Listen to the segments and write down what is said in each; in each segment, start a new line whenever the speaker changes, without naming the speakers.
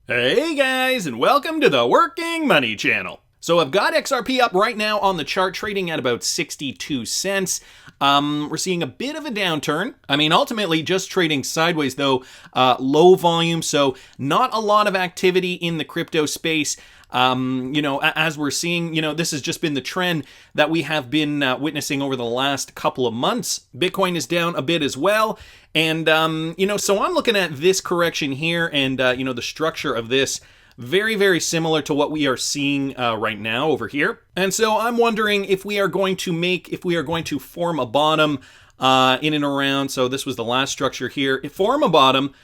Hey guys, and welcome to the Working Money Channel. So I've got XRP up right now on the chart, trading at about 62 cents. We're seeing a bit of a downturn. I mean, ultimately just trading sideways though, low volume, so not a lot of activity in the crypto space. As we're seeing, this has just been the trend that we have been witnessing over the last couple of months. Bitcoin is down a bit as well. And, so I'm looking at this correction here and, the structure of this very, very similar to what we are seeing right now over here. And so I'm wondering if we are going to form a bottom in and around. So this was the last structure here. Form a bottom,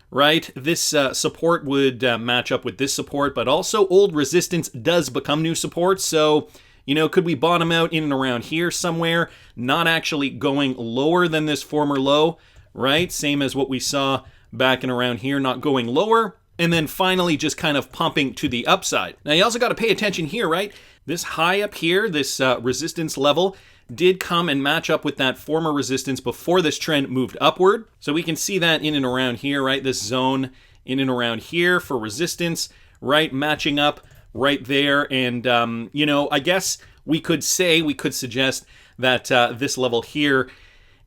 right? This support would match up with this support, but also old resistance does become new support. So, could we bottom out in and around here somewhere, not actually going lower than this former low, right? Same as what we saw back and around here, not going lower. And then finally just kind of pumping to the upside. Now you also got to pay attention here, right? This high up here, this resistance level, did come and match up with that former resistance before this trend moved upward. So we can see that in and around here, right? This zone in and around here for resistance, right? Matching up right there. And, I guess we could suggest that this level here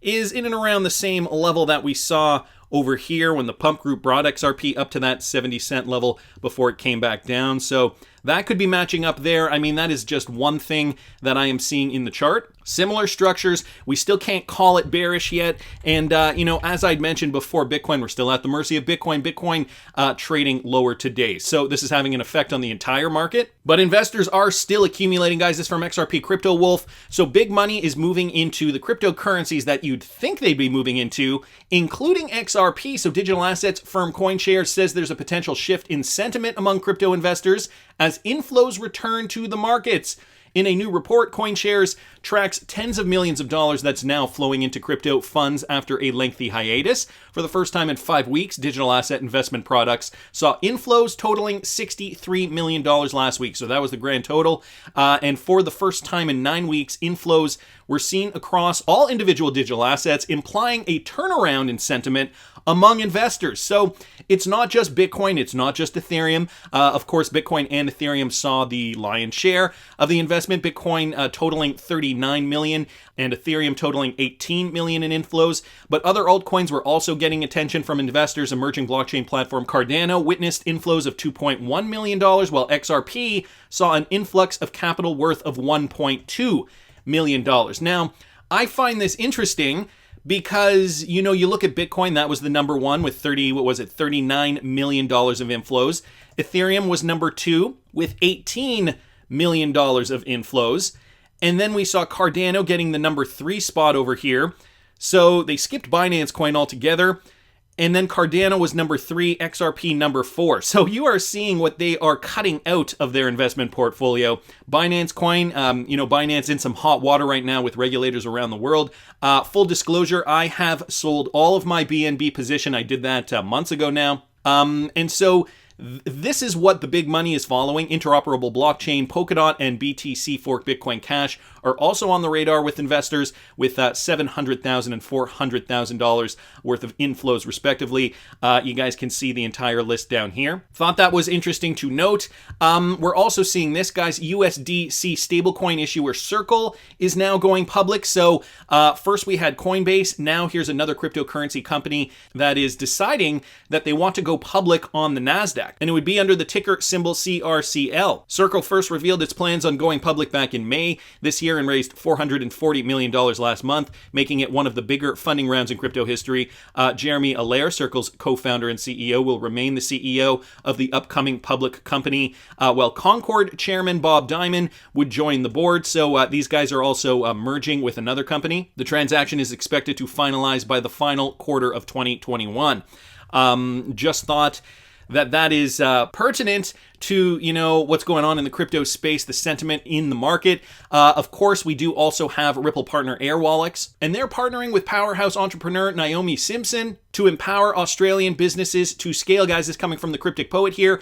is in and around the same level that we saw over here when the pump group brought XRP up to that 70-cent level before it came back down. So that could be matching up there. I mean, that is just one thing that I am seeing in the chart. Similar structures. We still can't call it bearish yet. And, as I'd mentioned before, Bitcoin, we're still at the mercy of Bitcoin. Bitcoin trading lower today. So this is having an effect on the entire market. But investors are still accumulating, guys. This is from XRP Crypto Wolf. So big money is moving into the cryptocurrencies that you'd think they'd be moving into, including XRP. So digital assets firm CoinShares says there's a potential shift in sentiment among crypto investors as inflows return to the markets. In a new report, CoinShares tracks tens of millions of dollars that's now flowing into crypto funds after a lengthy hiatus. For the first time in 5 weeks, digital asset investment products saw inflows totaling $63 million last week. So that was the grand total. And for the first time in 9 weeks, inflows were seen across all individual digital assets, implying a turnaround in sentiment among investors. So it's not just Bitcoin, it's not just Ethereum. Of course, Bitcoin and Ethereum saw the lion's share of the investment, Bitcoin totaling 39 million and Ethereum totaling 18 million in inflows. But other altcoins were also getting attention from investors. Emerging blockchain platform Cardano witnessed inflows of $2.1 million, while XRP saw an influx of capital worth of $1.2 million. Now, I find this interesting because, you look at Bitcoin, that was the number one with $39 million of inflows. Ethereum was number two with $18 million of inflows. And then we saw Cardano getting the number 3 spot over here. So they skipped Binance Coin altogether. And then Cardano was number 3, XRP number 4. So you are seeing what they are cutting out of their investment portfolio. Binance Coin, Binance in some hot water right now with regulators around the world. Full disclosure, I have sold all of my BNB position. I did that months ago now. And so this is what the big money is following. Interoperable blockchain, Polkadot, and BTC Fork Bitcoin Cash are also on the radar with investors with $700,000 and $400,000 worth of inflows respectively. You guys can see the entire list down here. Thought that was interesting to note. We're also seeing this, guys. USDC stablecoin issuer Circle is now going public. So first we had Coinbase. Now here's another cryptocurrency company that is deciding that they want to go public on the NASDAQ. And it would be under the ticker symbol CRCL. Circle first revealed its plans on going public back in May this year and raised $440 million last month, making it one of the bigger funding rounds in crypto history. Jeremy Allaire, Circle's co-founder and CEO, will remain the CEO of the upcoming public company, while Concord chairman Bob Diamond would join the board. So these guys are also merging with another company. The transaction is expected to finalize by the final quarter of 2021. Just thought that is pertinent to, what's going on in the crypto space, the sentiment in the market. Of course, we do also have Ripple partner Air Wallets, and they're partnering with powerhouse entrepreneur Naomi Simpson. to empower Australian businesses to scale. Guys, this is coming from the Cryptic Poet here.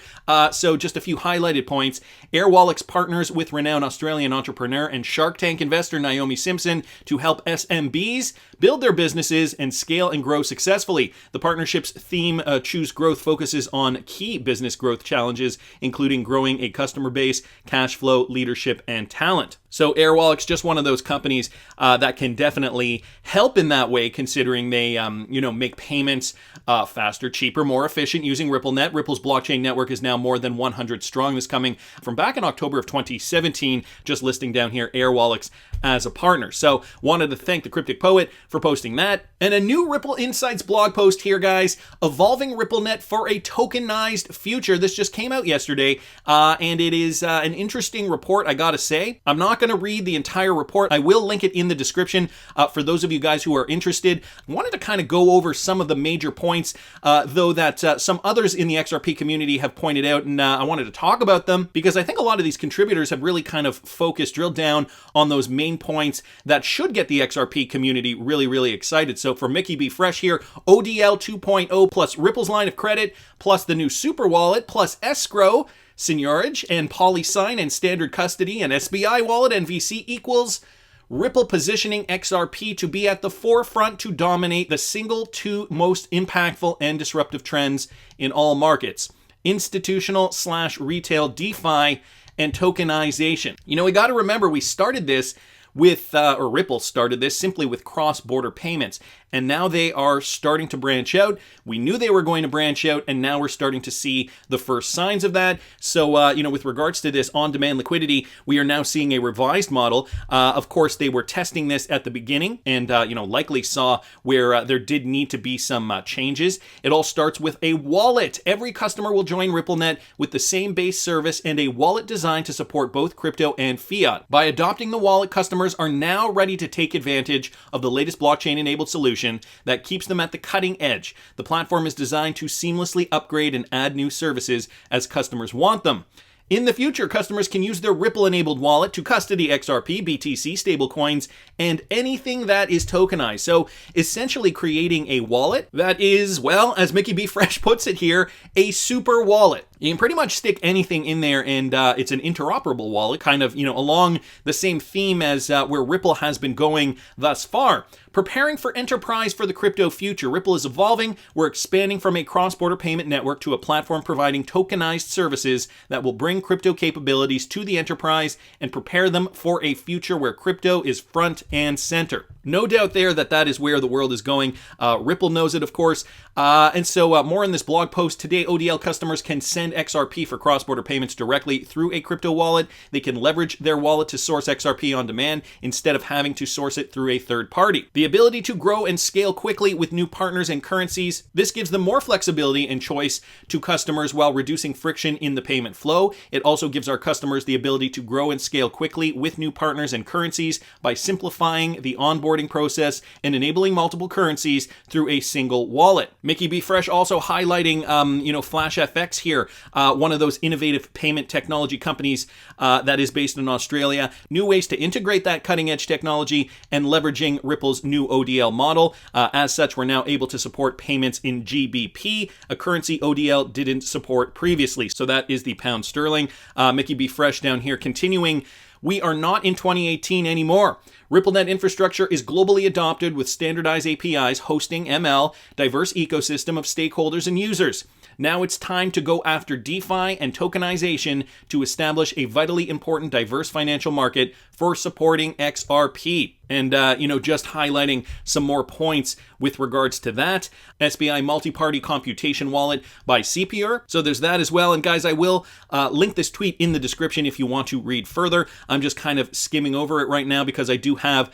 So just a few highlighted points. Airwallex partners with renowned Australian entrepreneur and Shark Tank investor Naomi Simpson to help SMBs build their businesses and scale and grow successfully. The partnership's theme, Choose Growth, focuses on key business growth challenges, including growing a customer base, cash flow, leadership, and talent. So Airwallex, just one of those companies that can definitely help in that way, considering they, make payments faster, cheaper, more efficient using RippleNet. Ripple's blockchain network is now more than 100 strong. This coming from back in October of 2017, just listing down here Airwallex as a partner. So wanted to thank the Cryptic Poet for posting that. And a new Ripple Insights blog post here, guys, evolving RippleNet for a tokenized future. This just came out yesterday, and it is an interesting report, I gotta say. I'm not going to read the entire report. I will link it in the description for those of you guys who are interested. I wanted to kind of go over some of the major points, though, that some others in the XRP community have pointed out, and I wanted to talk about them because I think a lot of these contributors have really kind of focused, drilled down on those main points that should get the XRP community really, really excited. So for Mickey B. Fresh here, ODL 2.0 plus Ripple's line of credit, plus the new Super Wallet, plus escrow, seigniorage, and PolySign, and standard custody, and SBI wallet, and VC equals Ripple positioning XRP to be at the forefront to dominate the single two most impactful and disruptive trends in all markets: institutional/retail DeFi and tokenization. We got to remember we started this with, or Ripple started this simply with cross-border payments. And now they are starting to branch out. We knew they were going to branch out, and now we're starting to see the first signs of that. So, with regards to this on-demand liquidity, we are now seeing a revised model. Of course, they were testing this at the beginning and, likely saw where there did need to be some changes. It all starts with a wallet. Every customer will join RippleNet with the same base service and a wallet designed to support both crypto and fiat. By adopting the wallet, customers are now ready to take advantage of the latest blockchain-enabled solution that keeps them at the cutting edge. The platform is designed to seamlessly upgrade and add new services as customers want them. In the future, customers can use their Ripple-enabled wallet to custody XRP, BTC, stablecoins, and anything that is tokenized. So essentially creating a wallet that is, well, as Mickey B. Fresh puts it here, a super wallet. You can pretty much stick anything in there, and it's an interoperable wallet, kind of, along the same theme as where Ripple has been going thus far. Preparing for enterprise for the crypto future. Ripple is evolving. We're expanding from a cross-border payment network to a platform providing tokenized services that will bring crypto capabilities to the enterprise and prepare them for a future where crypto is front and center. No doubt there that is where the world is going. Ripple knows it, of course. And so more in this blog post today. ODL customers can send XRP for cross-border payments directly through a crypto wallet. They can leverage their wallet to source XRP on demand instead of having to source it through a third party. The ability to grow and scale quickly with new partners and currencies. This gives them more flexibility and choice to customers while reducing friction in the payment flow. It also gives our customers the ability to grow and scale quickly with new partners and currencies by simplifying the onboarding process and enabling multiple currencies through a single wallet. Mickey B. Fresh also highlighting, Flash FX here, one of those innovative payment technology companies that is based in Australia. New ways to integrate that cutting-edge technology and leveraging Ripple's new ODL model. As such, we're now able to support payments in GBP, a currency ODL didn't support previously. So that is the pound sterling. Mickey B. Fresh down here continuing. We are not in 2018 anymore. RippleNet infrastructure is globally adopted with standardized APIs, hosting, ML, diverse ecosystem of stakeholders and users. Now it's time to go after DeFi and tokenization to establish a vitally important diverse financial market for supporting XRP. And, just highlighting some more points with regards to that. SBI multi-party computation wallet by CPR. So there's that as well. And guys, I will link this tweet in the description if you want to read further. I'm just kind of skimming over it right now because I do have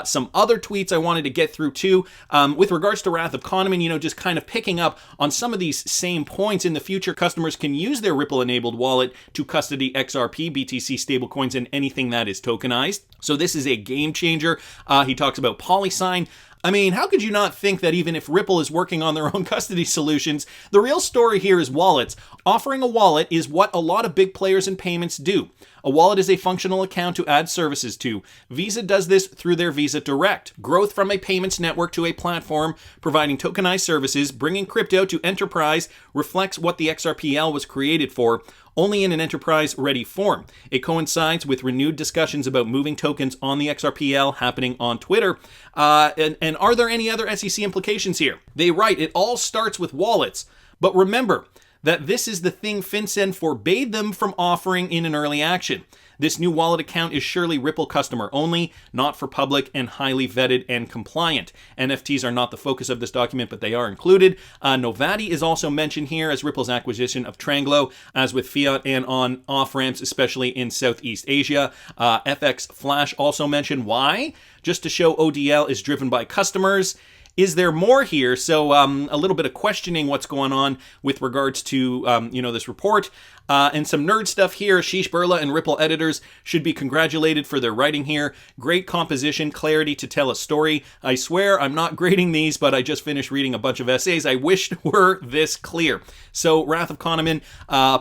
some other tweets I wanted to get through too. With regards to Wrath of Kahneman, just kind of picking up on some of these same points. In the future, customers can use their Ripple-enabled wallet to custody XRP, BTC stablecoins, and anything that is tokenized. So this is a game changer. He talks about PolySign. I mean, how could you not think that even if Ripple is working on their own custody solutions, the real story here is wallets. Offering a wallet is what a lot of big players in payments do. A wallet is a functional account to add services to. Visa does this through their Visa Direct. Growth from a payments network to a platform providing tokenized services, bringing crypto to enterprise, reflects what the XRPL was created for, only in an enterprise-ready form. It coincides with renewed discussions about moving tokens on the XRPL happening on Twitter. And are there any other SEC implications here? They write, it all starts with wallets. But remember that this is the thing FinCEN forbade them from offering in an early action. This new wallet account is surely Ripple customer only, not for public, and highly vetted and compliant. NFTs are not the focus of this document, but they are included. Novati is also mentioned here as Ripple's acquisition of Tranglo, as with fiat and on off-ramps, especially in Southeast Asia. FX Flash also mentioned. Why? Just to show ODL is driven by customers. Is there more here? So a little bit of questioning what's going on with regards to, this report. And some nerd stuff here. Ashish Birla and Ripple editors should be congratulated for their writing here. Great composition, clarity to tell a story. I swear I'm not grading these, but I just finished reading a bunch of essays I wished were this clear. So Wrath of Kahneman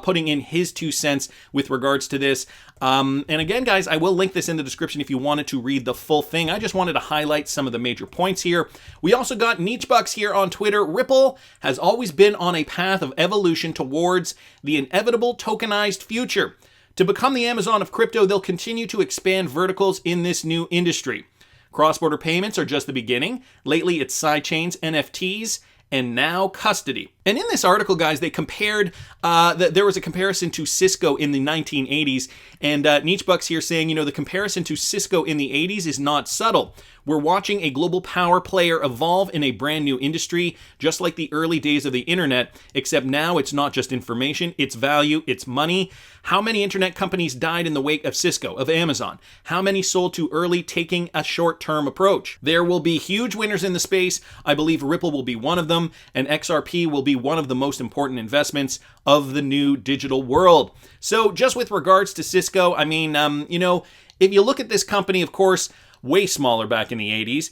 putting in his 2 cents with regards to this. And again, guys, I will link this in the description if you wanted to read the full thing. I just wanted to highlight some of the major points here. We also got Nichebucks here on Twitter. Ripple has always been on a path of evolution towards the inevitable tokenized future. To become the Amazon of crypto, they'll continue to expand verticals in this new industry. Cross-border payments are just the beginning. Lately, it's sidechains, NFTs, and now custody. And in this article, guys, they compared, there was a comparison to Cisco in the 1980s, and Nichebucks here saying, the comparison to Cisco in the 80s is not subtle. We're watching a global power player evolve in a brand new industry, just like the early days of the internet, except now it's not just information, it's value, it's money. How many internet companies died in the wake of Cisco, of Amazon? How many sold too early, taking a short-term approach? There will be huge winners in the space. I believe Ripple will be one of them, and XRP will be one of the most important investments of the new digital world. So just with regards to Cisco, I mean, if you look at this company, of course, way smaller back in the 80s.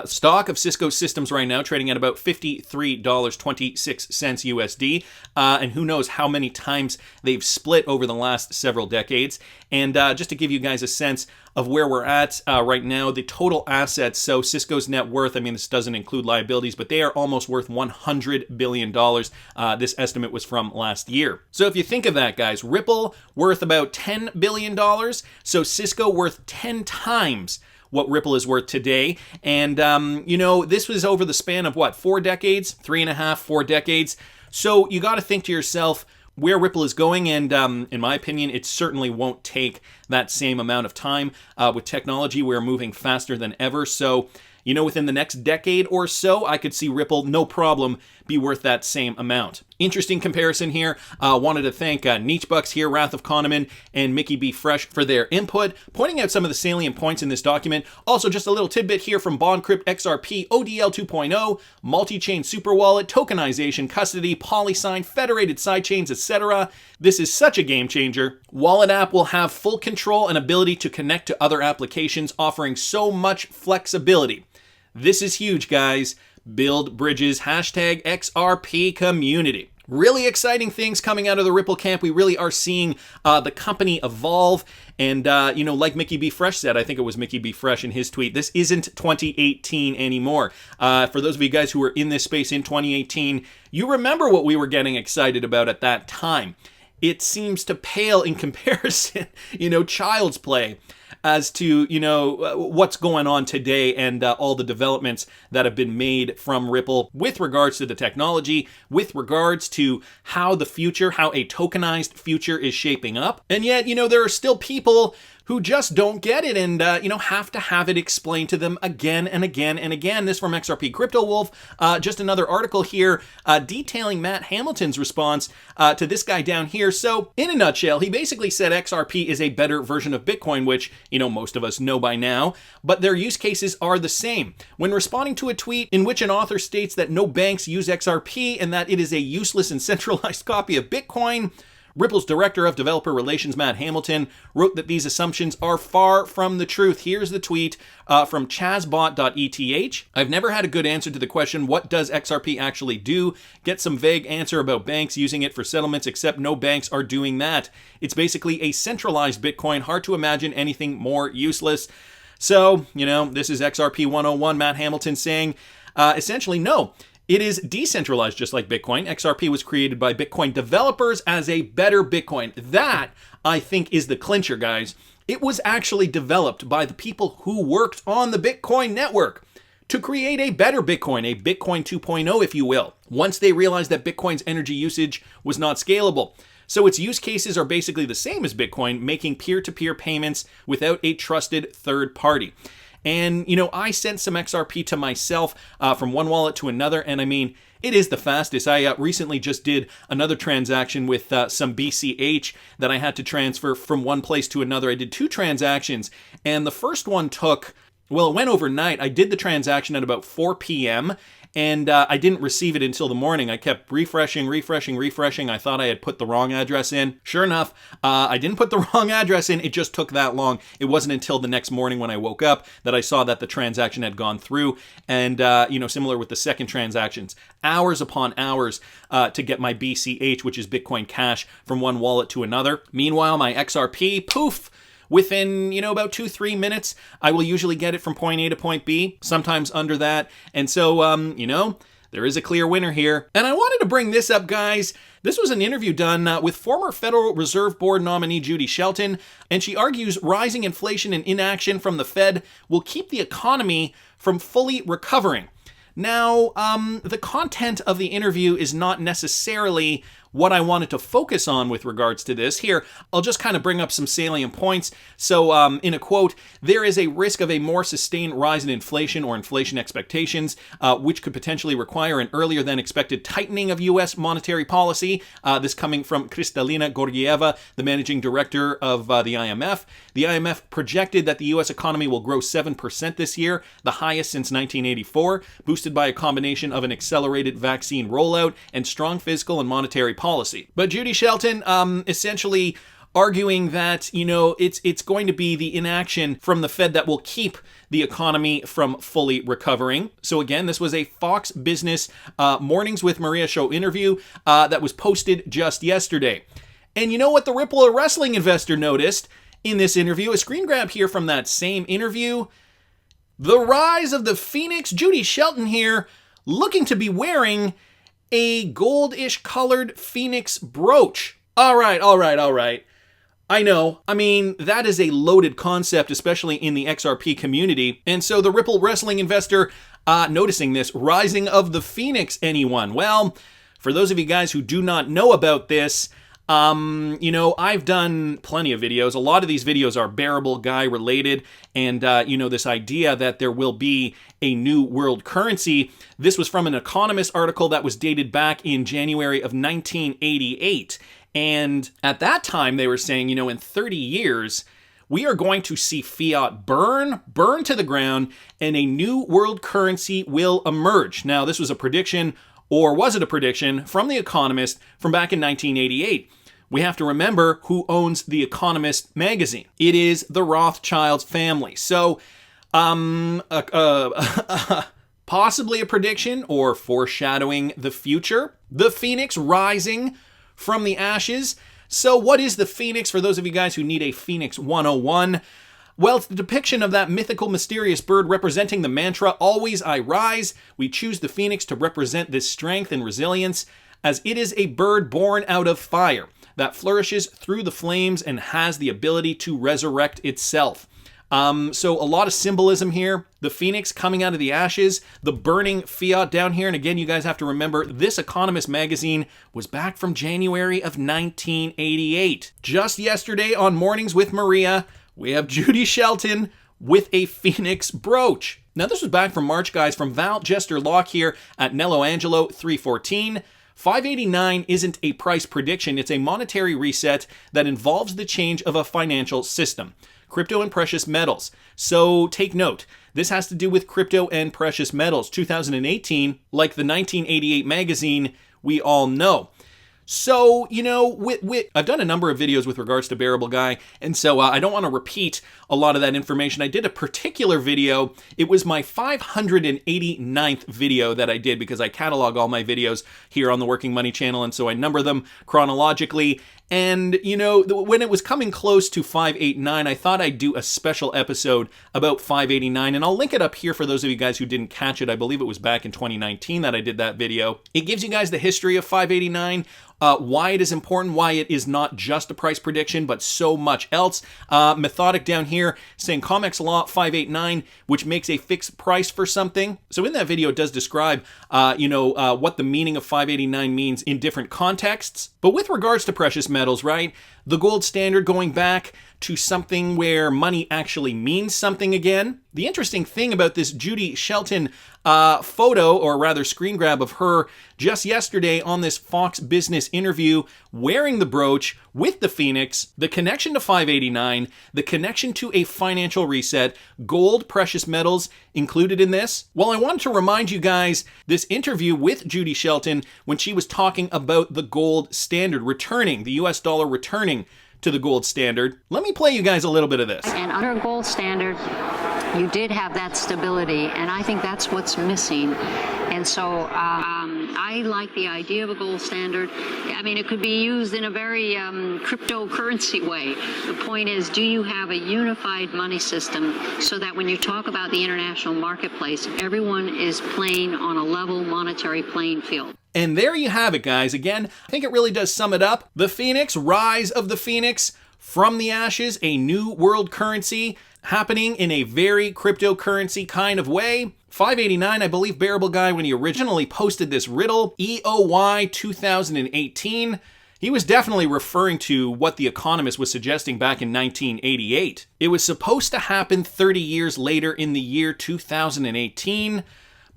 Stock of Cisco Systems right now trading at about $53.26 USD. And who knows how many times they've split over the last several decades. And just to give you guys a sense of where we're at right now, the total assets, so Cisco's net worth, I mean, this doesn't include liabilities, but they are almost worth $100 billion. This estimate was from last year. So if you think of that, guys, Ripple worth about $10 billion. So Cisco worth 10 times what Ripple is worth today. And, this was over the span of 4 decades, 3.5, 4 decades. So you got to think to yourself where Ripple is going. And in my opinion, it certainly won't take that same amount of time. With technology, we're moving faster than ever. So, within the next decade or so, I could see Ripple, no problem, be worth that same amount. Interesting comparison here. Wanted to thank Nichebucks here, Wrath of Kahneman, and Mickey B. Fresh for their input, pointing out some of the salient points in this document. Also, just a little tidbit here from BondCrypt XRP, ODL 2.0, multi-chain super wallet, tokenization, custody, polysign, federated sidechains, etc. This is such a game changer. Wallet app will have full control and ability to connect to other applications, offering so much flexibility. This is huge, guys. Build bridges, hashtag XRP community. Really exciting things coming out of the Ripple camp. We really are seeing the company evolve. And, like Mickey B. Fresh said, I think it was Mickey B. Fresh in his tweet, this isn't 2018 anymore. For those of you guys who were in this space in 2018, you remember what we were getting excited about at that time. It seems to pale in comparison, child's play as to, what's going on today and all the developments that have been made from Ripple with regards to the technology, with regards to how a tokenized future is shaping up. And yet, there are still people who just don't get it and, have to have it explained to them again and again and again. This from XRP Crypto Wolf. Just another article here detailing Matt Hamilton's response to this guy down here. So in a nutshell, he basically said XRP is a better version of Bitcoin, which, most of us know by now, but their use cases are the same. When responding to a tweet in which an author states that no banks use XRP and that it is a useless and centralized copy of Bitcoin, Ripple's director of developer relations, Matt Hamilton, wrote that these assumptions are far from the truth. Here's the tweet from chazbot.eth. I've never had a good answer to the question, what does XRP actually do? Get some vague answer about banks using it for settlements, except no banks are doing that. It's basically a centralized Bitcoin. Hard to imagine anything more useless. So, this is XRP 101, Matt Hamilton saying, essentially, no. It is decentralized just like Bitcoin. XRP was created by Bitcoin developers as a better Bitcoin. That, I think, is the clincher, guys. It was actually developed by the people who worked on the Bitcoin network to create a better Bitcoin, a Bitcoin 2.0, if you will, once they realized that Bitcoin's energy usage was not scalable. So its use cases are basically the same as Bitcoin, making peer-to-peer payments without a trusted third party. And, I sent some XRP to myself from one wallet to another. And I mean, it is the fastest. I recently just did another transaction with some BCH that I had to transfer from one place to another. I did 2 transactions. And the first one took, well, it went overnight. I did the transaction at about 4 p.m. And I didn't receive it until the morning. I kept refreshing. I thought I had put the wrong address in. Sure enough, I didn't put the wrong address in. It just took that long. It wasn't until the next morning when I woke up that I saw that the transaction had gone through. And, similar with the second transactions, hours upon hours to get my BCH, which is Bitcoin Cash, from one wallet to another. Meanwhile, my XRP, poof, within, about 2-3 minutes, I will usually get it from point A to point B, sometimes under that. And so, there is a clear winner here. And I wanted to bring this up, guys. This was an interview done with former Federal Reserve Board nominee Judy Shelton, and she argues rising inflation and inaction from the Fed will keep the economy from fully recovering. Now, the content of the interview is not necessarily what I wanted to focus on with regards to this. Here, I'll just kind of bring up some salient points. So, in a quote, there is a risk of a more sustained rise in inflation or inflation expectations, which could potentially require an earlier than expected tightening of U.S. monetary policy. This coming from Kristalina Georgieva, the managing director of the IMF. The IMF projected that the U.S. economy will grow 7% this year, the highest since 1984, boosted by a combination of an accelerated vaccine rollout and strong fiscal and monetary policy. But Judy Shelton essentially arguing that, it's going to be the inaction from the Fed that will keep the economy from fully recovering. So again, this was a Fox Business Mornings with Maria show interview that was posted just yesterday. And you know what the Ripple Wrestling investor noticed in this interview? A screen grab here from that same interview. The rise of the Phoenix. Judy Shelton here, looking to be wearing a goldish colored Phoenix brooch. All right. I know. I mean, that is a loaded concept, especially in the XRP community. And so the Ripple Wrestling investor noticing this rising of the Phoenix, anyone? Well, for those of you guys who do not know about this, I've done plenty of videos. A lot of these videos are bearable guy related. And, this idea that there will be a new world currency. This was from an Economist article that was dated back in January of 1988. And at that time, they were saying, in 30 years, we are going to see fiat burn to the ground, and a new world currency will emerge. Now, this was a prediction, or was it a prediction, from The Economist from back in 1988. We have to remember who owns The Economist magazine. It is the Rothschild family. So, possibly a prediction or foreshadowing the future. The Phoenix rising from the ashes. So what is the Phoenix for those of you guys who need a Phoenix 101? Well, it's the depiction of that mythical, mysterious bird representing the mantra, always I rise. We choose the Phoenix to represent this strength and resilience, as it is a bird born out of fire that flourishes through the flames and has the ability to resurrect itself. So a lot of symbolism here. The Phoenix coming out of the ashes, the burning fiat down here. And again, you guys have to remember, this Economist magazine was back from January of 1988. Just yesterday on Mornings with Maria, we have Judy Shelton with a Phoenix brooch. Now, this was back from March, guys, from Val Jester Locke here at Nello Angelo 314. 589 isn't a price prediction. It's a monetary reset that involves the change of a financial system. Crypto and precious metals. So take note, this has to do with crypto and precious metals. 2018, like the 1988 magazine, we all know. So, I've done a number of videos with regards to Bearable Guy, and so I don't want to repeat a lot of that information. I did a particular video. It was my 589th video that I did because I catalog all my videos here on the Working Money channel, and so I number them chronologically. And, when it was coming close to 589, I thought I'd do a special episode about 589, and I'll link it up here for those of you guys who didn't catch it. I believe it was back in 2019 that I did that video. It gives you guys the history of 589, why it is important, why it is not just a price prediction, but so much else. Methodic down here saying COMEX Law 589, which makes a fixed price for something. So in that video, it does describe, what the meaning of 589 means in different contexts. But with regards to precious metals, right? The gold standard going back to something where money actually means something again. The interesting thing about this Judy Shelton photo, or rather screen grab of her just yesterday on this Fox Business interview wearing the brooch with the Phoenix, the connection to 589, the connection to a financial reset, gold, precious metals included in this. Well, I wanted to remind you guys this interview with Judy Shelton when she was talking about the gold standard returning, the US dollar returning to the gold standard. Let me play you guys a little bit of this.
And under a gold standard, you did have that stability, and I think that's what's missing. And so I like the idea of a gold standard. I mean, it could be used in a very cryptocurrency way. The point is, do you have a unified money system so that when you talk about the international marketplace, everyone is playing on a level monetary playing field?
And there you have it, guys. Again, I think it really does sum it up. The Phoenix, rise of the Phoenix, from the ashes, a new world currency happening in a very cryptocurrency kind of way. 589, I believe Bearable Guy, when he originally posted this riddle, EOY 2018, he was definitely referring to what The Economist was suggesting back in 1988. It was supposed to happen 30 years later in the year 2018.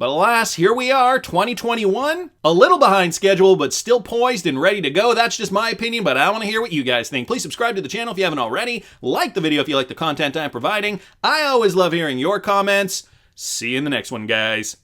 But alas, here we are, 2021, a little behind schedule, but still poised and ready to go. That's just my opinion, but I want to hear what you guys think. Please subscribe to the channel if you haven't already. Like the video if you like the content I'm providing. I always love hearing your comments. See you in the next one, guys.